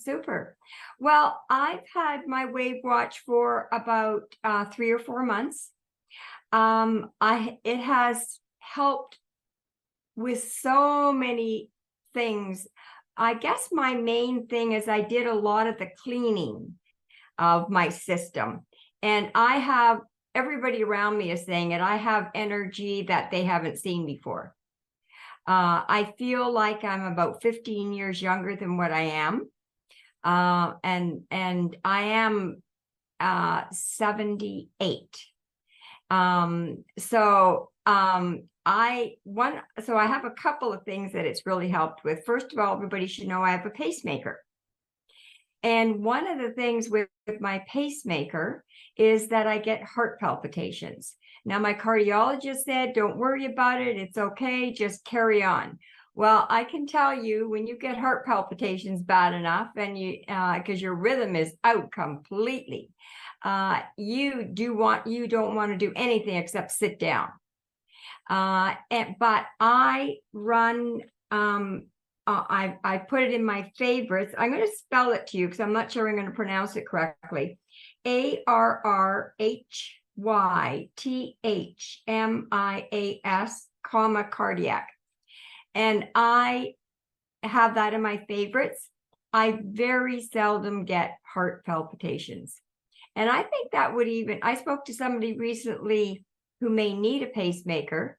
Super. Well, I've had my WAVwatch for about 3 or 4 months. It has helped with so many things. I guess my main thing is I did a lot of the cleaning of my system, and I have everybody around me is saying it. I have energy that they haven't seen before. I feel like I'm about 15 years younger than what I am. And I am 78. I have a couple of things that it's really helped with. First of all, everybody should know I have a pacemaker. And one of the things with my pacemaker is that I get heart palpitations. Now, my cardiologist said, don't worry about it. It's okay. Just carry on. Well, I can tell you when you get heart palpitations bad enough and because your rhythm is out completely, you don't want to do anything except sit down. But I run, I put it in my favorites. I'm going to spell it to you because I'm not sure I'm going to pronounce it correctly. ARRHYTHMIAS, cardiac. And I have that in my favorites. I very seldom get heart palpitations. And I think that would I spoke to somebody recently who may need a pacemaker,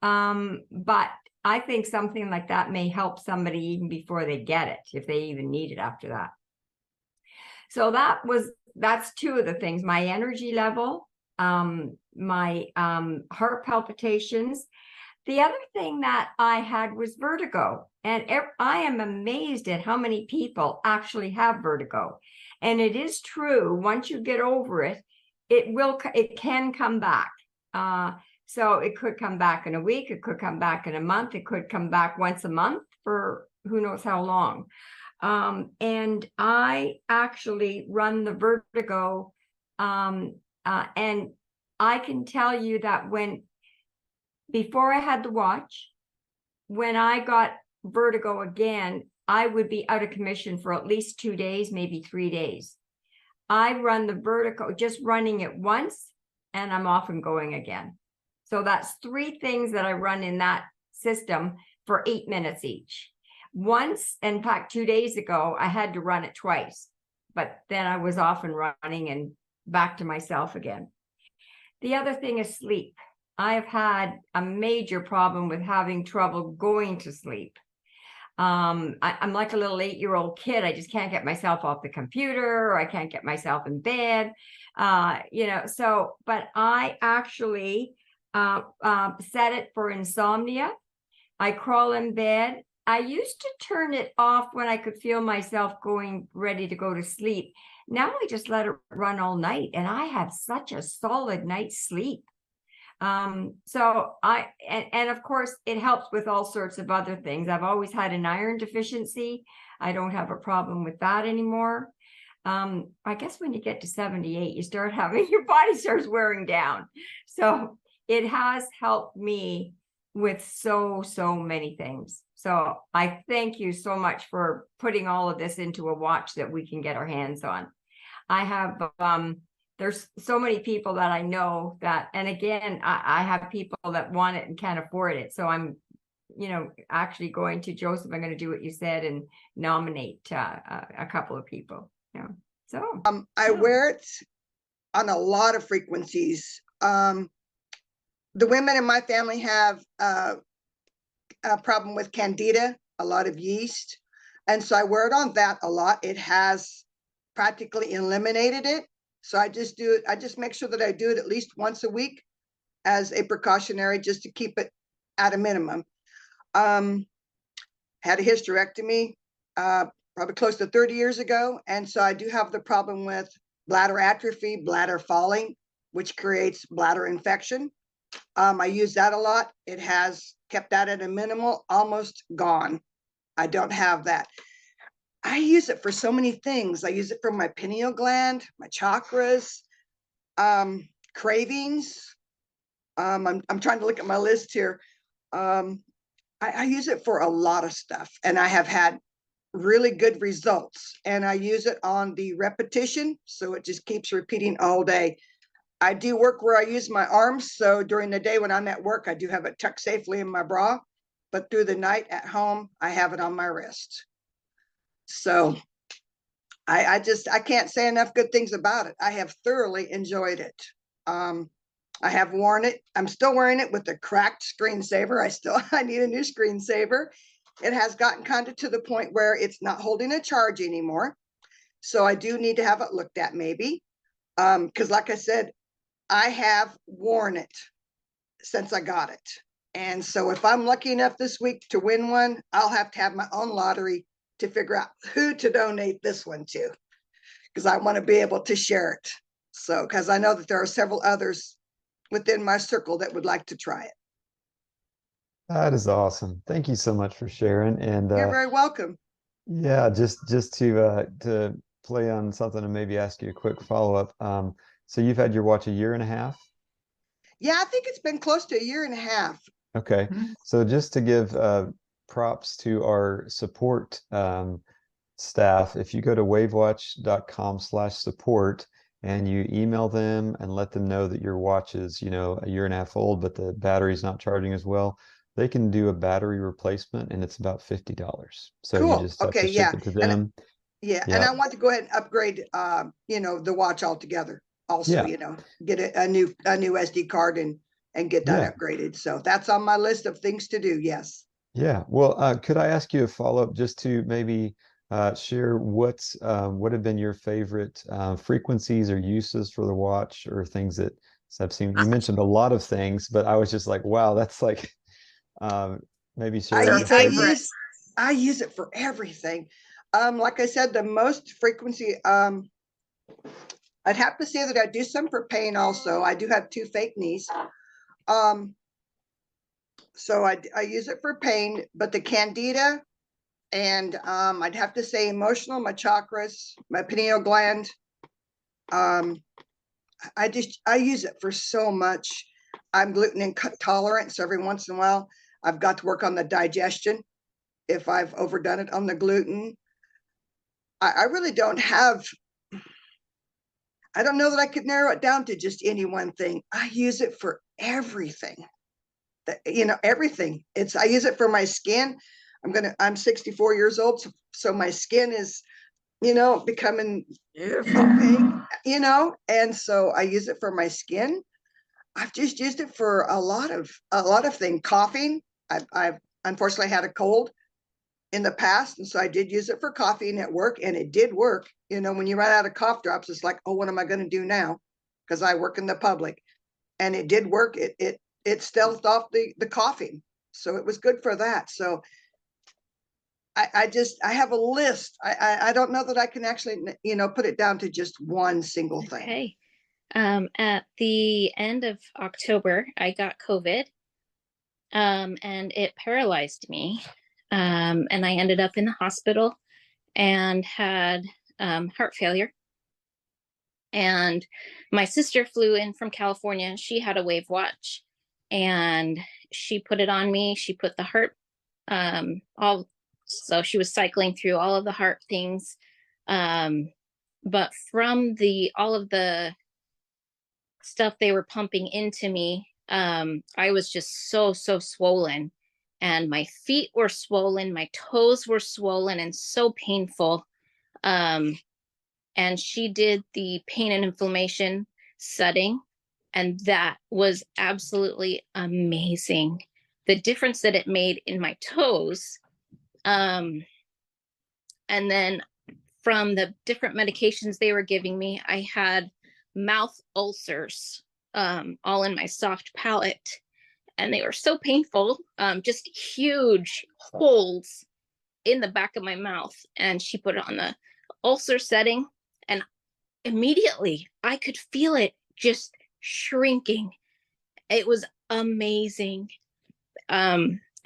but I think something like that may help somebody even before they get it, if they even need it after that. So that's two of the things: my energy level, my heart palpitations. The other thing that I had was vertigo, and I am amazed at how many people actually have vertigo. And it is true, once you get over it, it can come back. So it could come back in a week, it could come back in a month, it could come back once a month for who knows how long. And I actually run the vertigo, and I can tell you that before I had the watch, when I got vertigo again, I would be out of commission for at least 2 days, maybe 3 days. I run the vertigo, just running it once, and I'm off and going again. So that's 3 things that I run in that system for 8 minutes each. Once, in fact, 2 days ago, I had to run it twice, but then I was off and running and back to myself again. The other thing is sleep. I've had a major problem with having trouble going to sleep. I'm like a little 8-year-old kid. I just can't get myself off the computer, or I can't get myself in bed. But I actually set it for insomnia. I crawl in bed. I used to turn it off when I could feel myself ready to go to sleep. Now I just let it run all night, and I have such a solid night's sleep. And of course it helps with all sorts of other things. I've always had an iron deficiency. I don't have a problem with that anymore. I guess when you get to 78, you start your body starts wearing down. So it has helped me with so many things. So I thank you so much for putting all of this into a watch that we can get our hands on. I have, there's so many people that I know that, and again, I have people that want it and can't afford it. So I'm, actually going to Joseph, I'm going to do what you said and nominate a couple of people. I wear it on a lot of frequencies. The women in my family have a problem with candida, a lot of yeast. And so I wear it on that a lot. It has practically eliminated it. So I just make sure that I do it at least once a week as a precautionary, just to keep it at a minimum. Had a hysterectomy probably close to 30 years ago. And so I do have the problem with bladder atrophy, bladder falling, which creates bladder infection. I use that a lot. It has kept that at a minimal, almost gone. I don't have that. I use it for so many things. I use it for my pineal gland, my chakras, cravings. I'm trying to look at my list here. I use it for a lot of stuff, and I have had really good results. And I use it on the repetition, so it just keeps repeating all day. I do work where I use my arms, so during the day when I'm at work, I do have it tucked safely in my bra, but through the night at home, I have it on my wrist. So I can't say enough good things about it. I have thoroughly enjoyed it. I have worn it. I'm still wearing it with a cracked screensaver. I need a new screensaver. It has gotten kind of to the point where it's not holding a charge anymore. So I do need to have it looked at maybe. Because like I said, I have worn it since I got it. And so if I'm lucky enough this week to win one, I'll have to have my own lottery to figure out who to donate this one to, because I want to be able to share it. So, because I know that there are several others within my circle that would like to try it. That is awesome. Thank you so much for sharing. And You're very welcome. yeah, just to play on something and maybe ask you a quick follow-up. So you've had your watch a year and a half? Yeah, I think it's been close to a year and a half. Okay. So just to give props to our support staff, if you go to wavwatch.com/support and you email them and let them know that your watch is, you know, a year and a half old, but the battery's not charging as well, they can do a battery replacement and it's about $50. So you Cool. just have Okay, to ship yeah. it to And them. yeah, and Yeah. I want to go ahead and upgrade the watch altogether. Also, Yeah. get a new SD card and get that Yeah. upgraded. So that's on my list of things to do. Yes. Yeah. Well, could I ask you a follow-up just to maybe share what have been your favorite frequencies or uses for the watch or things that I've seen? You mentioned a lot of things, but I was just like, wow, that's like maybe share your favorite. I use it for everything. Like I said, the most frequency, I'd have to say that I do some for pain also. I do have 2 fake knees. So I use it for pain, but the Candida and I'd have to say emotional, my chakras, my pineal gland. I use it for so much. I'm gluten intolerant, so every once in a while I've got to work on the digestion if I've overdone it on the gluten. I really don't have, I don't know that I could narrow it down to just any one thing. I use it for everything. Everything. I use it for my skin. I'm 64 years old, so my skin is, becoming opaque, and so I use it for my skin. I've just used it for a lot of things. Coughing. I've unfortunately had a cold in the past, and so I did use it for coughing at work, and it did work. When you run out of cough drops, it's like, oh, what am I going to do now? Because I work in the public, and it did work. It stealthed off the coughing, so it was good for that. So I have a list. I don't know that I can actually put it down to just one single thing. Okay. At the end of October, I got COVID, and it paralyzed me. And I ended up in the hospital and had heart failure. And my sister flew in from California, and she had a WAVwatch, and she put it on me. She put the heart, so she was cycling through all of the heart things. But from all of the stuff they were pumping into me, I was just so swollen, and my feet were swollen, my toes were swollen and so painful. And she did the pain and inflammation setting, and that was absolutely amazing. The difference that it made in my toes. And then from the different medications they were giving me, I had mouth ulcers, all in my soft palate, and they were so painful, just huge holes in the back of my mouth. And she put it on the ulcer setting, and immediately I could feel it just shrinking. It was amazing.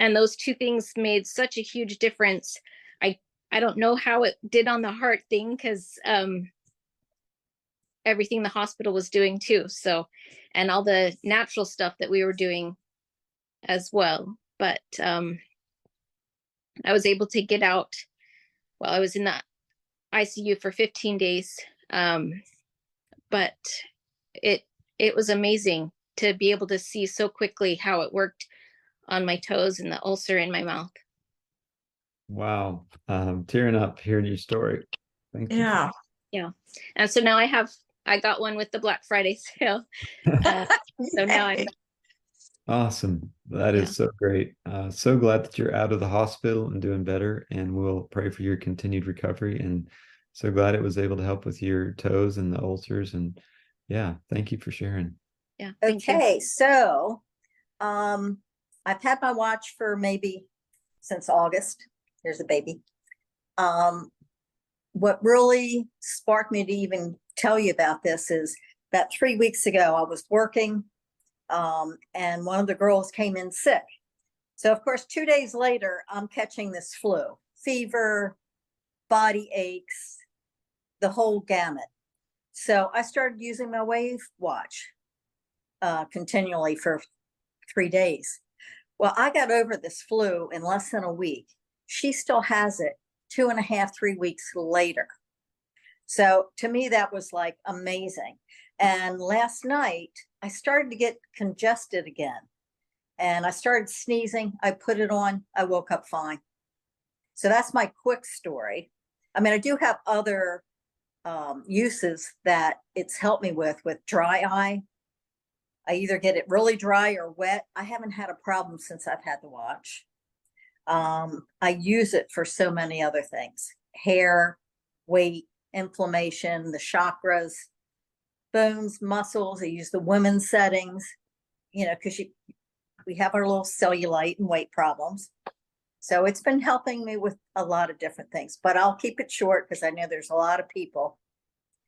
And those 2 things made such a huge difference. I don't know how it did on the heart thing, because everything the hospital was doing too. So, and all the natural stuff that we were doing as well. But I was able to get out well, I was in the ICU for 15 days. But it was amazing to be able to see so quickly how it worked on my toes and the ulcer in my mouth. Wow. Tearing up hearing your story. Thank you. Yeah. Yeah. And so now I got one with the Black Friday sale. So now I, Awesome. That is so great. So glad that you're out of the hospital and doing better, and we'll pray for your continued recovery. And so glad it was able to help with your toes and the ulcers. And yeah, thank you for sharing. yeah. Thank you. Okay, so I've had my watch for maybe since August. Here's a baby. What really sparked me to even tell you about this is about 3 weeks ago, I was working, and one of the girls came in sick. So of course, 2 days later, I'm catching this flu, fever, body aches, the whole gamut. So I started using my WAVwatch continually for 3 days. Well, I got over this flu in less than a week. She still has it 2.5, 3 weeks later. So to me, that was like amazing. And last night, I started to get congested again. And I started sneezing. I put it on. I woke up fine. So that's my quick story. I mean, I do have other uses that it's helped me with dry eye. I either get it really dry or wet. I haven't had a problem since I've had the watch. I use it for so many other things: hair, weight, inflammation, the chakras, bones, muscles. I use the women's settings, you know, because we have our little cellulite and weight problems. So it's been helping me with a lot of different things, but I'll keep it short because I know there's a lot of people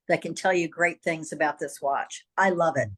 that can tell you great things about this watch. I love it.